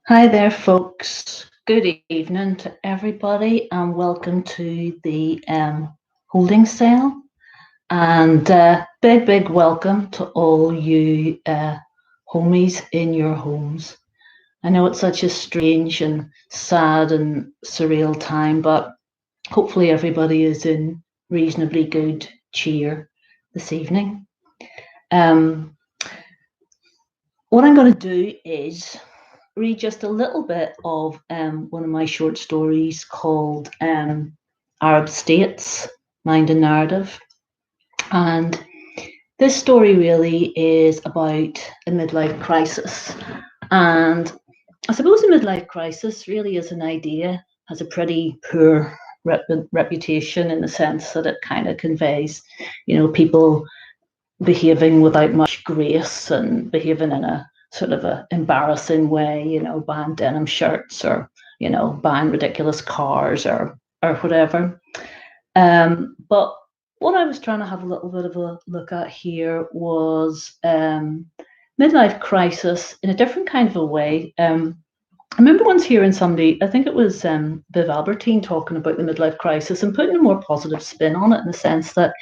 Hi there, folks. Good evening to everybody, and welcome to the holding cell. And big welcome to all you homies in your homes. I know it's such a strange and sad and surreal time, but hopefully everybody is in reasonably good cheer this evening. Um, what I'm going to do is read just a little bit of one of my short stories called Arab States, Mind and Narrative. And this story really is about a midlife crisis. And I suppose a midlife crisis really is an idea, has a pretty poor reputation in the sense that it kind of conveys, people behaving without much grace and behaving in a sort of a embarrassing way, buying denim shirts or, buying ridiculous cars or whatever. But what I was trying to have a little bit of a look at here was midlife crisis in a different kind of a way. I remember once hearing somebody, I think it was Viv Albertine, talking about the midlife crisis and putting a more positive spin on it in the sense that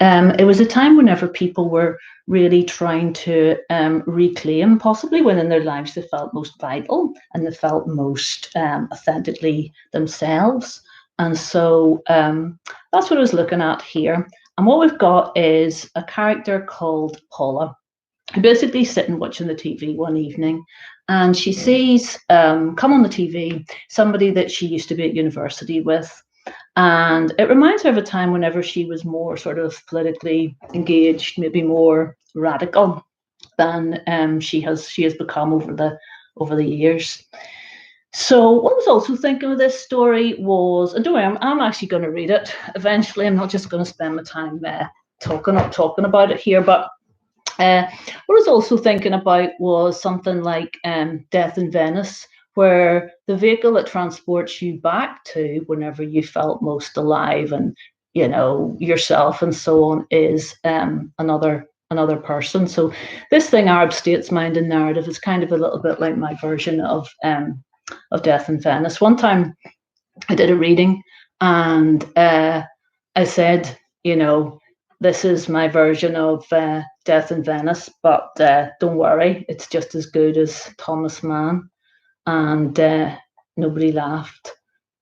it was a time whenever people were really trying to reclaim, possibly when in their lives they felt most vital and they felt most authentically themselves. And so that's what I was looking at here. And what we've got is a character called Paula, who basically sitting watching the TV one evening, and she sees come on the TV somebody that she used to be at university with, and it reminds her of a time whenever she was more sort of politically engaged, maybe more radical than she has become over the years. So what I was also thinking of this story was, and don't worry, I'm actually going to read it eventually. I'm not just going to spend my time talking about it here, but what I was also thinking about was something like Death in Venice, where the vehicle that transports you back to whenever you felt most alive and yourself and so on is another person. So this thing, Arab States, Mind and Narrative, is kind of a little bit like my version of Death in Venice. One time I did a reading and I said, this is my version of Death in Venice, but don't worry, it's just as good as Thomas Mann. And nobody laughed.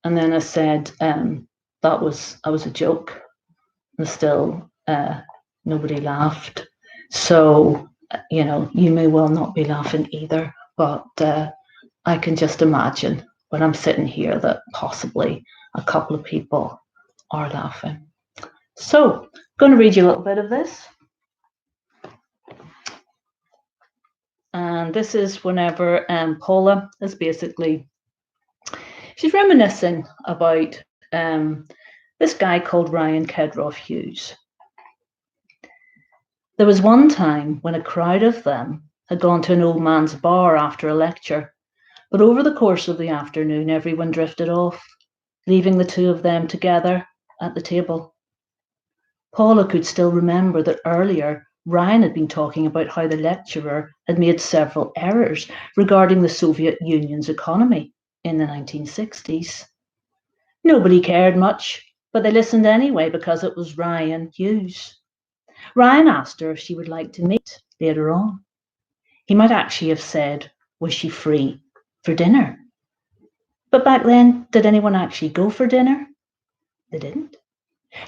And then I said, I was a joke, and still nobody laughed. So, you may well not be laughing either, but I can just imagine when I'm sitting here that possibly a couple of people are laughing. So, I'm going to read you a little bit of this. And this is whenever Paula is basically, she's reminiscing about this guy called Ryan Kedroff Hughes. There was one time when a crowd of them had gone to an old man's bar after a lecture, but over the course of the afternoon, everyone drifted off, leaving the two of them together at the table. Paula could still remember that earlier Ryan had been talking about how the lecturer had made several errors regarding the Soviet Union's economy in the 1960s. Nobody cared much, but they listened anyway because it was Ryan Hughes. Ryan asked her if she would like to meet later on. He might actually have said, was she free for dinner? But back then, did anyone actually go for dinner? They didn't.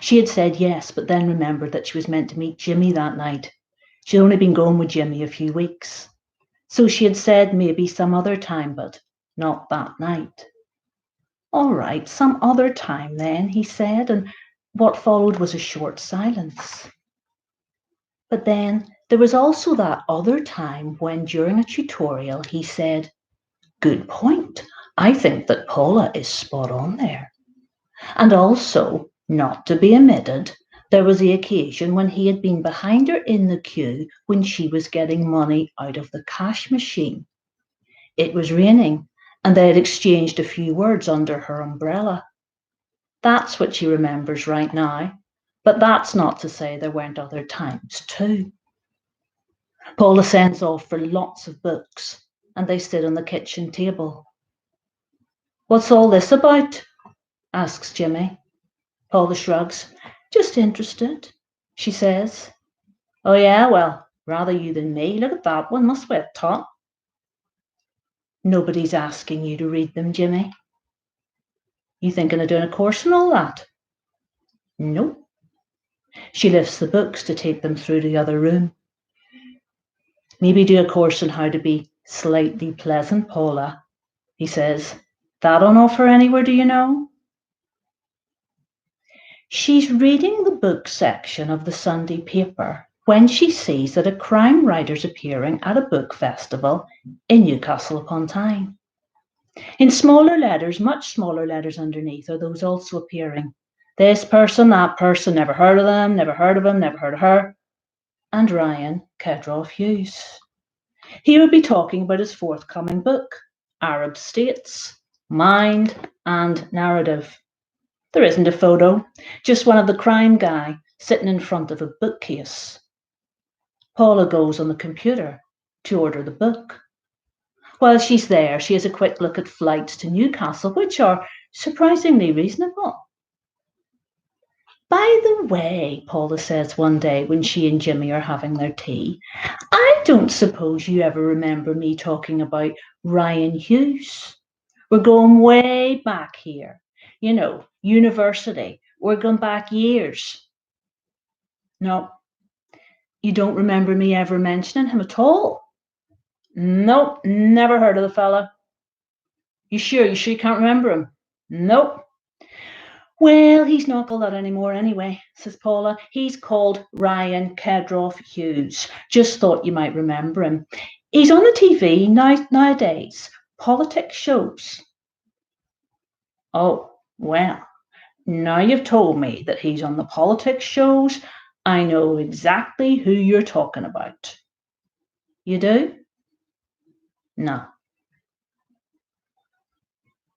She had said yes, but then remembered that she was meant to meet Jimmy that night. She'd only been going with Jimmy a few weeks. So she had said maybe some other time, but not that night. All right, some other time then, he said, and what followed was a short silence. But then there was also that other time when during a tutorial he said, good point. I think that Paula is spot on there. And also, not to be omitted, there was the occasion when he had been behind her in the queue when she was getting money out of the cash machine. It was raining, and they had exchanged a few words under her umbrella. That's what she remembers right now, but that's not to say there weren't other times too. Paula sends off for lots of books, and they sit on the kitchen table. What's all this about? Asks Jimmy. Paula shrugs. Just interested, she says. Oh yeah, well, rather you than me. Look at that one, must weigh top. Nobody's asking you to read them, Jimmy. You thinking of doing a course and all that? Nope. She lifts the books to take them through the other room. Maybe do a course on how to be slightly pleasant, Paula, he says. That on offer anywhere, do you know? She's reading the book section of the Sunday paper when she sees that a crime writer's appearing at a book festival in Newcastle upon Tyne. In smaller letters, much smaller letters underneath, are those also appearing. This person, that person, never heard of them, never heard of him, never heard of her. And Ryan Kedroff Hughes. He would be talking about his forthcoming book, Arab States, Mind and Narrative. There isn't a photo, just one of the crime guy sitting in front of a bookcase. Paula goes on the computer to order the book. While she's there, she has a quick look at flights to Newcastle, which are surprisingly reasonable. By the way, Paula says one day when she and Jimmy are having their tea, I don't suppose you ever remember me talking about Ryan Hughes. We're going way back here. You know, university. We're going back years. No, you don't remember me ever mentioning him at all? Nope, never heard of the fella. You sure you can't remember him? Nope. Well, he's not called that anymore anyway, says Paula. He's called Ryan Kedroff Hughes. Just thought you might remember him. He's on the TV nowadays. Politics shows. Oh, well, now you've told me that he's on the politics shows, I know exactly who you're talking about. You do? No.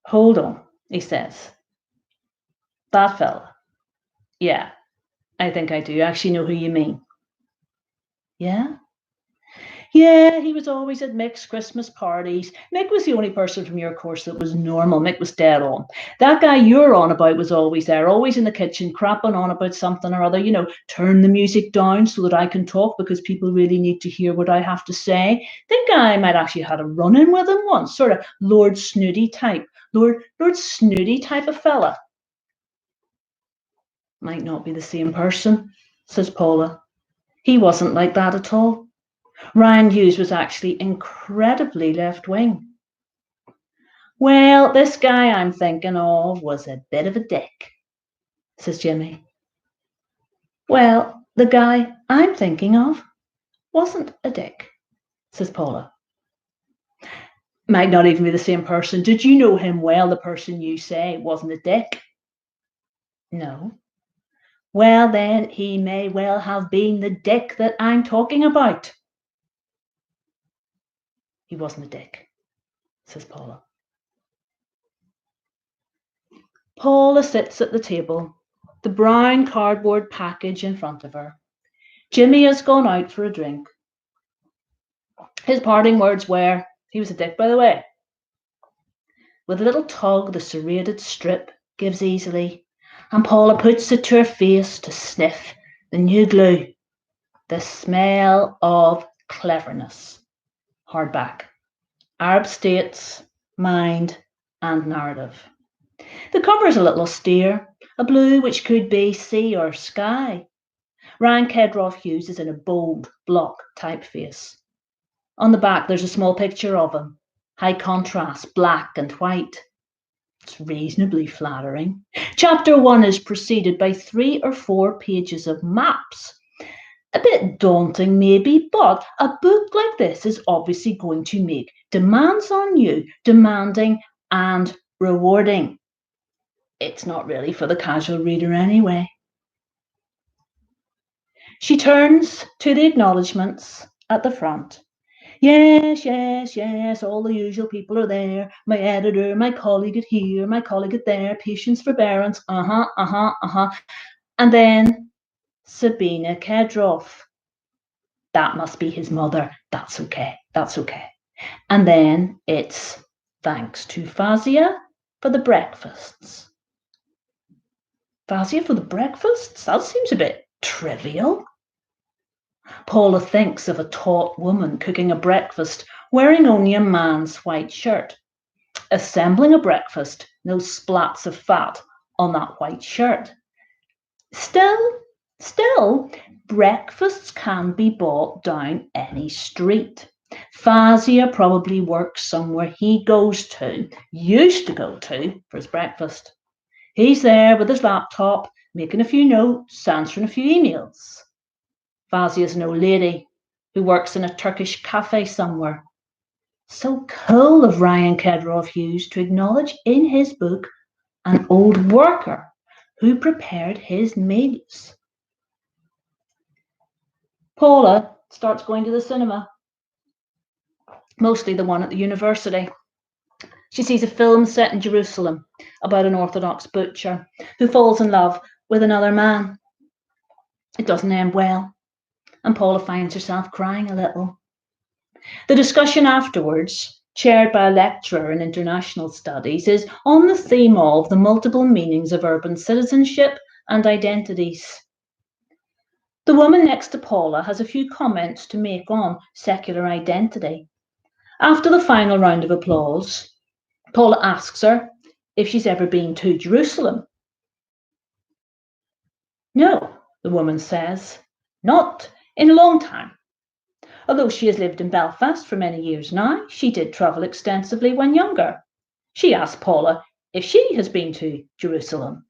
Hold on, he says. That fella. Yeah, I think I do actually know who you mean. Yeah? Yeah, he was always at Mick's Christmas parties. Mick was the only person from your course that was normal. Mick was dead on. That guy you're on about was always there, always in the kitchen, crapping on about something or other. You know, turn the music down so that I can talk because people really need to hear what I have to say. I think I might actually had a run-in with him once, sort of Lord Snooty type. Lord Snooty type of fella. Might not be the same person, says Paula. He wasn't like that at all. Ryan Hughes was actually incredibly left-wing. Well, this guy I'm thinking of was a bit of a dick, says Jimmy. Well, the guy I'm thinking of wasn't a dick, says Paula. Might not even be the same person. Did you know him well, the person you say wasn't a dick? No. Well, then he may well have been the dick that I'm talking about. He wasn't a dick, says Paula. Paula sits at the table, the brown cardboard package in front of her. Jimmy has gone out for a drink. His parting words were, he was a dick, by the way. With a little tug, the serrated strip gives easily, and Paula puts it to her face to sniff the new glue, the smell of cleverness. Hardback. Arab States, Mind and Narrative. The cover is a little austere, a blue which could be sea or sky. Ryan Kedroff Hughes is in a bold block typeface. On the back, there's a small picture of him, high contrast, black and white. It's reasonably flattering. Chapter 1 is preceded by 3 or 4 pages of maps. A bit daunting, maybe, but a book like this is obviously going to make demands on you, demanding and rewarding. It's not really for the casual reader anyway. She turns to the acknowledgements at the front. Yes, yes, yes, all the usual people are there. My editor, my colleague at here, my colleague at there, patience, forbearance, And then Sabina Kedroff. That must be his mother. That's okay. And then it's thanks to Fazia for the breakfasts. Fazia for the breakfasts? That seems a bit trivial. Paula thinks of a taut woman cooking a breakfast wearing only a man's white shirt, assembling a breakfast, no splats of fat on that white shirt. Still, breakfasts can be bought down any street. Fazia probably works somewhere he used to go to, for his breakfast. He's there with his laptop, making a few notes, answering a few emails. Fazia's an old lady who works in a Turkish cafe somewhere. So cool of Ryan Kedroff Hughes to acknowledge in his book an old worker who prepared his meals. Paula starts going to the cinema, mostly the one at the university. She sees a film set in Jerusalem about an Orthodox butcher who falls in love with another man. It doesn't end well, and Paula finds herself crying a little. The discussion afterwards, chaired by a lecturer in international studies, is on the theme of the multiple meanings of urban citizenship and identities. The woman next to Paula has a few comments to make on secular identity. After the final round of applause, Paula asks her if she's ever been to Jerusalem. No, the woman says, not in a long time. Although she has lived in Belfast for many years now, she did travel extensively when younger. She asked Paula if she has been to Jerusalem.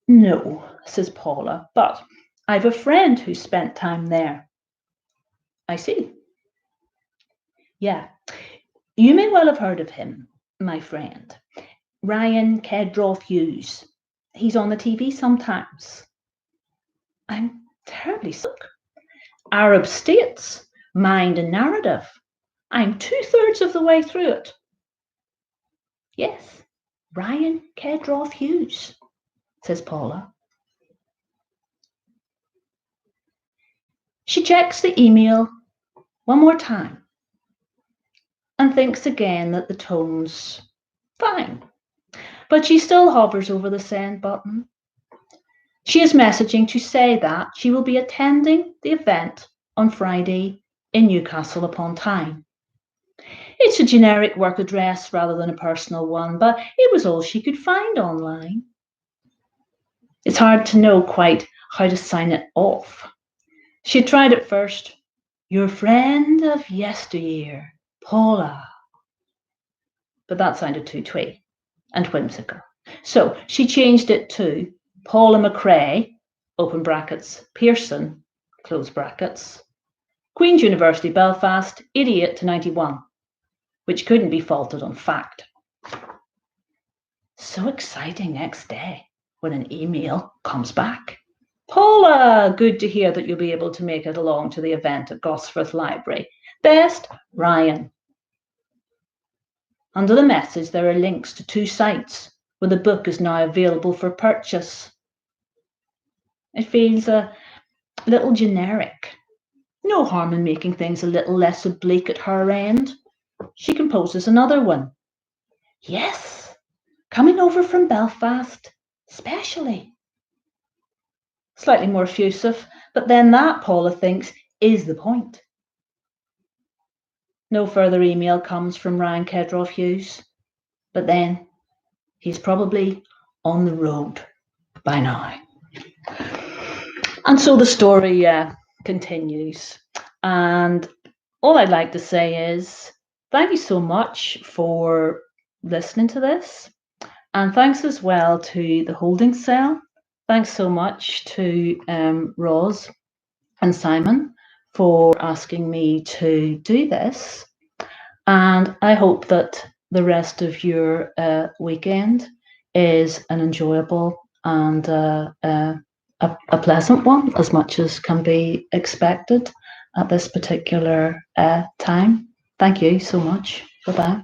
No, says Paula, but I've a friend who spent time there. I see. Yeah, you may well have heard of him, my friend. Ryan Kedroff Hughes. He's on the TV sometimes. I'm terribly sick. Arab States, Mind and Narrative. I'm 2/3 of the way through it. Yes, Ryan Kedroff Hughes, says Paula. She checks the email one more time and thinks again that the tone's fine, but she still hovers over the send button. She is messaging to say that she will be attending the event on Friday in Newcastle upon Tyne. It's a generic work address rather than a personal one, but it was all she could find online. It's hard to know quite how to sign it off. She tried at first, your friend of yesteryear, Paula. But that sounded too twee and whimsical. So she changed it to Paula McRae, open brackets, Pearson, close brackets, Queen's University, Belfast, 88 to 91, which couldn't be faulted on fact. So exciting next day when an email comes back. Paula, good to hear that you'll be able to make it along to the event at Gosforth Library. Best, Ryan. Under the message, there are links to 2 sites where the book is now available for purchase. It feels a little generic. No harm in making things a little less oblique at her end. She composes another one. Yes, coming over from Belfast, specially. Slightly more effusive, but then that, Paula thinks, is the point. No further email comes from Ryan Kedroff Hughes, but then he's probably on the road by now. And so the story continues. And all I'd like to say is thank you so much for listening to this. And thanks as well to the holding cell. Thanks so much to Roz and Simon for asking me to do this. And I hope that the rest of your weekend is an enjoyable and a pleasant one, as much as can be expected at this particular time. Thank you so much. Bye-bye.